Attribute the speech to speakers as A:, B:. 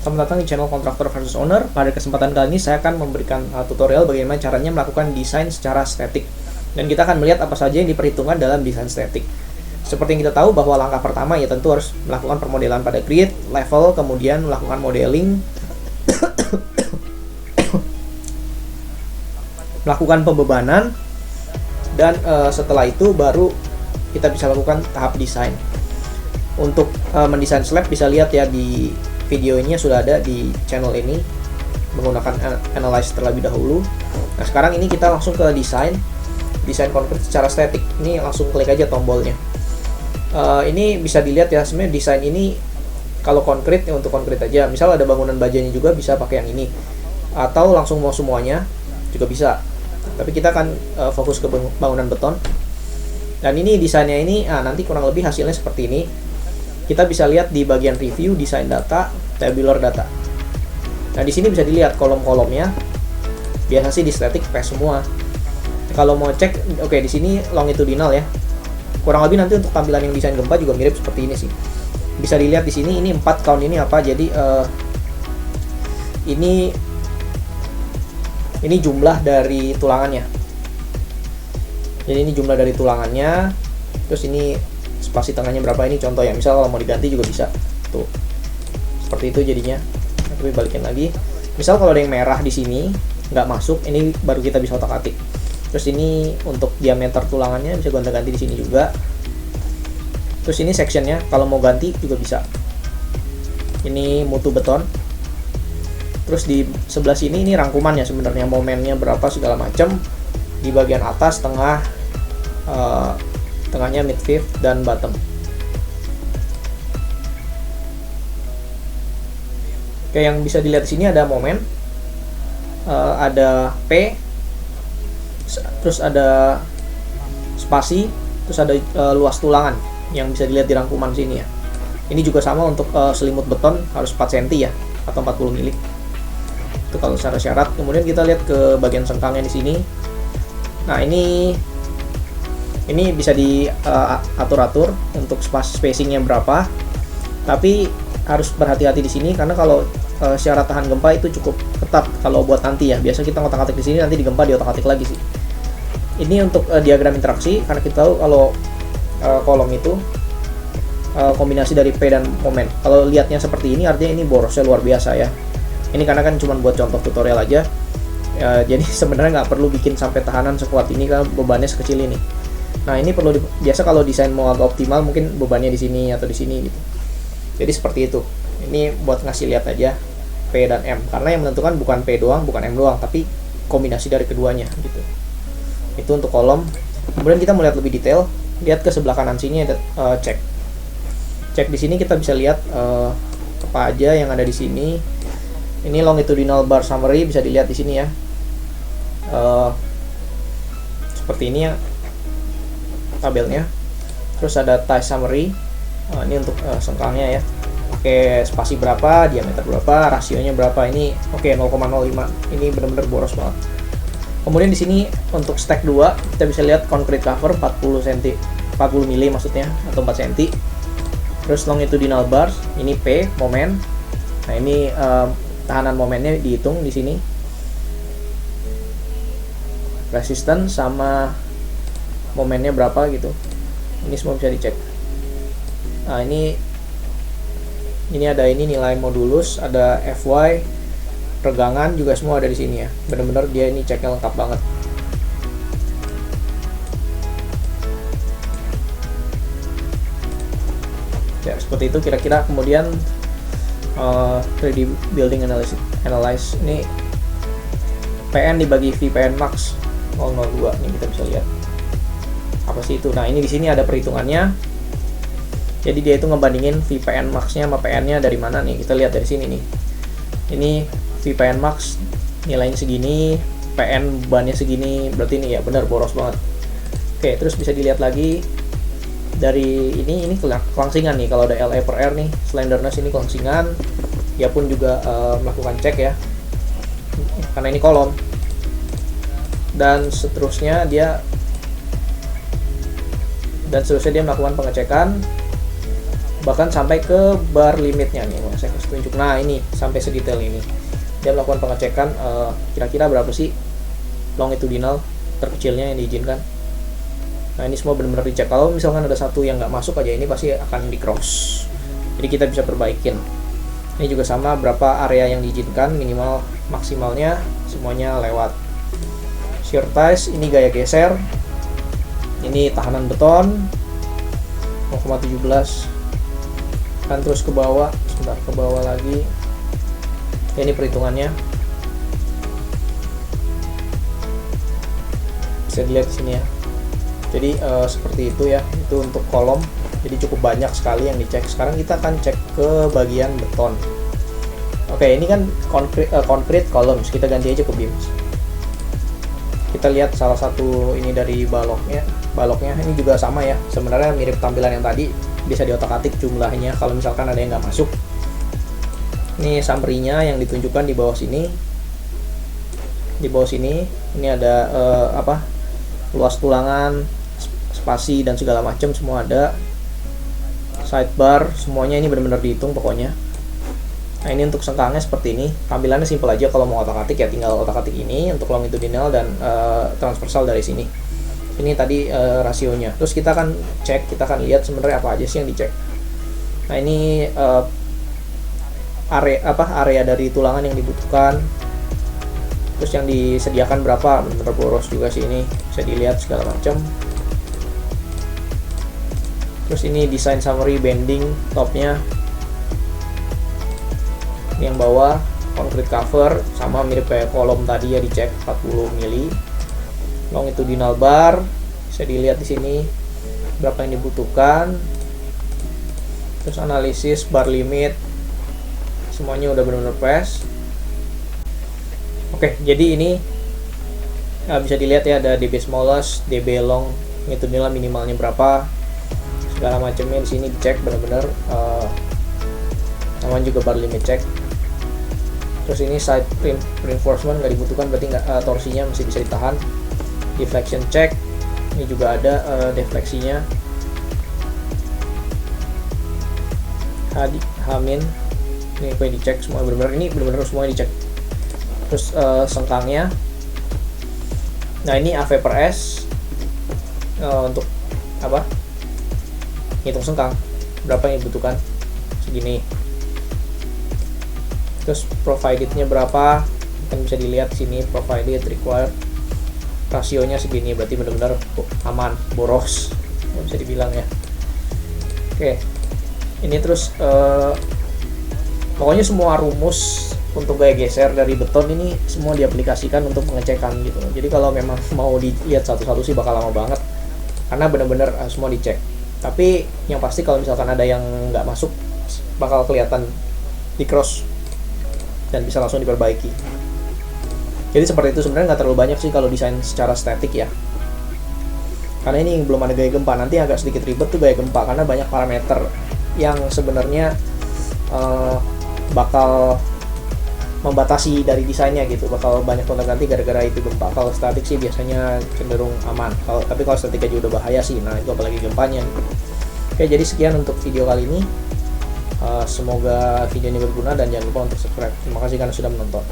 A: Selamat datang di channel Kontraktor versus Owner. Pada kesempatan kali ini saya akan memberikan tutorial bagaimana caranya melakukan desain secara statik. Dan kita akan melihat apa saja yang diperhitungkan dalam desain statik. Seperti yang kita tahu bahwa langkah pertama ya tentu harus melakukan permodelan pada grid, level, kemudian melakukan modeling, melakukan pembebanan, dan setelah itu baru kita bisa lakukan tahap desain. Untuk mendesain slab bisa lihat ya di videonya sudah ada di channel ini menggunakan analyze terlebih dahulu. Nah sekarang ini kita langsung ke desain konkret secara statik. Ini langsung klik aja tombolnya. Ini bisa dilihat ya, sebenarnya desain ini kalau konkret ya untuk konkret aja. Misal ada bangunan bajanya juga bisa pakai yang ini, atau langsung mau semuanya juga bisa. Tapi kita akan fokus ke bangunan beton. Dan ini desainnya ini nanti kurang lebih hasilnya seperti ini. Kita bisa lihat di bagian review, desain data, tabular data. Nah, di sini bisa dilihat kolom-kolomnya. Biasa sih di static pass semua. Kalau mau cek, oke, di sini longitudinal ya. Kurang lebih nanti untuk tampilan yang desain gempa juga mirip seperti ini sih. Bisa dilihat di sini ini 4 count ini apa. Jadi ini jumlah dari tulangannya. Jadi ini jumlah dari tulangannya. Terus ini spasi tengahnya berapa, ini contoh ya. Misal kalau mau diganti juga bisa tuh seperti itu jadinya. Tapi balikin lagi, misal kalau ada yang merah di sini nggak masuk, ini baru kita bisa otak-atik. Terus ini untuk diameter tulangannya bisa gonta-ganti di sini juga. Terus ini sectionnya kalau mau ganti juga bisa. Ini mutu beton. Terus di sebelah sini ini rangkumannya sebenarnya, momennya berapa segala macam. Di bagian atas, tengah, tengahnya mid fifth dan bottom. Oke, yang bisa dilihat di sini ada momen, ada P, terus ada spasi, terus ada luas tulangan yang bisa dilihat di rangkuman sini ya. Ini juga sama untuk selimut beton harus 4 cm ya, atau 40 mili. Itu kalau secara syarat. Kemudian kita lihat ke bagian sengkangnya di sini. Nah, ini bisa diatur-atur untuk spacingnya berapa, tapi harus berhati-hati di sini karena kalau syarat tahan gempa itu cukup ketat kalau buat nanti ya. Biasa kita ngotak-atik di sini, nanti di gempa diotak-atik lagi sih. Ini untuk diagram interaksi karena kita tahu kalau kolom itu kombinasi dari P dan momen. Kalau lihatnya seperti ini artinya ini borosnya luar biasa ya. Ini karena kan cuma buat contoh tutorial aja. Jadi sebenarnya nggak perlu bikin sampai tahanan sekuat ini karena bebannya sekecil ini. Nah, ini perlu biasa kalau desain mau agak optimal mungkin bebannya di sini atau di sini gitu. Jadi seperti itu. Ini buat ngasih lihat aja P dan M karena yang menentukan bukan P doang, bukan M doang, tapi kombinasi dari keduanya gitu. Itu untuk kolom. Kemudian kita melihat lebih detail, lihat ke sebelah kanan sini ada cek di sini kita bisa lihat apa aja yang ada di sini. Ini longitudinal bar summary bisa dilihat di sini ya. Seperti ini ya tabelnya. Terus ada tie summary. Ini untuk sengkangnya ya. Oke, spasi berapa, diameter berapa, rasionya berapa. Ini oke 0,05. Ini benar-benar boros banget. Kemudian di sini untuk stack 2 kita bisa lihat concrete cover 40 cm, 40 mili maksudnya, atau 4 cm. Terus longitudinal bars, ini P, momen. Nah, ini tahanan momennya dihitung di sini. Resistance sama momennya berapa gitu. Ini semua bisa dicek. Nah, ini ada nilai modulus, ada FY, regangan juga semua ada di sini ya. Benar-benar dia ini ceknya lengkap banget. Ya, seperti itu kira-kira. Kemudian 3D building analyze ini PN dibagi VPN max 002. Ini kita bisa lihat apa sih itu. Nah, ini di sini ada perhitungannya. Jadi dia itu ngebandingin VPN max-nya sama PN-nya dari mana nih. Kita lihat dari sini nih. Ini VPN max nilainya segini, PN bannya segini, berarti ini ya benar boros banget. Oke, terus bisa dilihat lagi dari ini kelangsingan nih. Kalau ada LA per R nih, slenderness ini kelangsingan. Dia pun juga melakukan cek ya. Karena ini kolom. Dan seterusnya dia melakukan pengecekan bahkan sampai ke bar limitnya nih. Saya kasih tunjuk. Nah ini sampai sedetail ini. Dia melakukan pengecekan kira-kira berapa sih longitudinal terkecilnya yang diizinkan. Nah ini semua benar-benar dicek. Kalau misalkan ada satu yang nggak masuk aja, ini pasti akan di cross. Jadi kita bisa perbaikin. Ini juga sama, berapa area yang diizinkan, minimal maksimalnya semuanya lewat. Shear ties, ini gaya geser. Ini tahanan beton 0,17. Kan terus ke bawah, sebentar ke bawah lagi. Ya, ini perhitungannya. Bisa dilihat di sini ya. Jadi seperti itu ya, itu untuk kolom. Jadi cukup banyak sekali yang dicek. Sekarang kita akan cek ke bagian beton. Oke, ini kan concrete columns, kita ganti aja ke beams. Kita lihat salah satu ini dari baloknya. Ini juga sama ya, sebenarnya mirip tampilan yang tadi, bisa diotak-atik jumlahnya kalau misalkan ada yang nggak masuk. Ini summary-nya yang ditunjukkan di bawah sini. Di bawah sini, ini ada luas tulangan, spasi dan segala macam semua ada. Sidebar, semuanya ini benar-benar dihitung pokoknya. Nah ini untuk sengkangnya seperti ini. Tampilannya simpel aja, kalau mau otak-atik ya tinggal otak-atik ini untuk longitudinal dan transversal dari sini. Ini tadi rasionya. Terus kita akan cek, kita akan lihat sebenarnya apa aja sih yang dicek. Nah ini area dari tulangan yang dibutuhkan. Terus yang disediakan berapa, benar-benar boros juga sih ini. Bisa dilihat segala macam. Terus ini design summary bending topnya. Ini yang bawah concrete cover, sama mirip kayak kolom tadi ya, dicek 40 mili. Longitudinal bar bisa dilihat di sini berapa yang dibutuhkan. Terus analisis bar limit, semuanya udah benar-benar pas. Oke, jadi ini bisa dilihat ya, ada dB smallest, dB long, longitudinal minimalnya berapa, segala macamnya di sini dicek benar-benar. Namanya juga bar limit check. Terus ini side reinforcement nggak dibutuhkan, berarti torsinya masih bisa ditahan. Deflection check, ini juga ada defleksinya. Hamin, ini apa yang dicek semua benar-benar, ini benar-benar semuanya dicek. Terus sengkangnya. Nah ini AV per S untuk apa? Hitung sengkang berapa yang dibutuhkan, segini. Terus provided-nya berapa, kan bisa dilihat di sini, provided required, rasionya segini, berarti benar-benar aman, boros bisa dibilang ya. Oke, ini terus pokoknya semua rumus untuk gaya geser dari beton ini semua diaplikasikan untuk pengecekan gitu. Jadi kalau memang mau dilihat satu-satu sih bakal lama banget, karena benar-benar semua dicek. Tapi yang pasti kalau misalkan ada yang nggak masuk, bakal kelihatan di cross dan bisa langsung diperbaiki. Jadi seperti itu, sebenarnya nggak terlalu banyak sih kalau desain secara statik ya. Karena ini belum ada gaya gempa, nanti agak sedikit ribet tuh gaya gempa karena banyak parameter yang sebenarnya bakal membatasi dari desainnya gitu, bakal banyak gonta-ganti gara-gara itu gempa. Kalau statik sih biasanya cenderung aman. Tapi kalau statik aja udah bahaya sih, nah itu apalagi gempanya. Oke, jadi sekian untuk video kali ini. Semoga video ini berguna dan jangan lupa untuk subscribe. Terima kasih karena sudah menonton.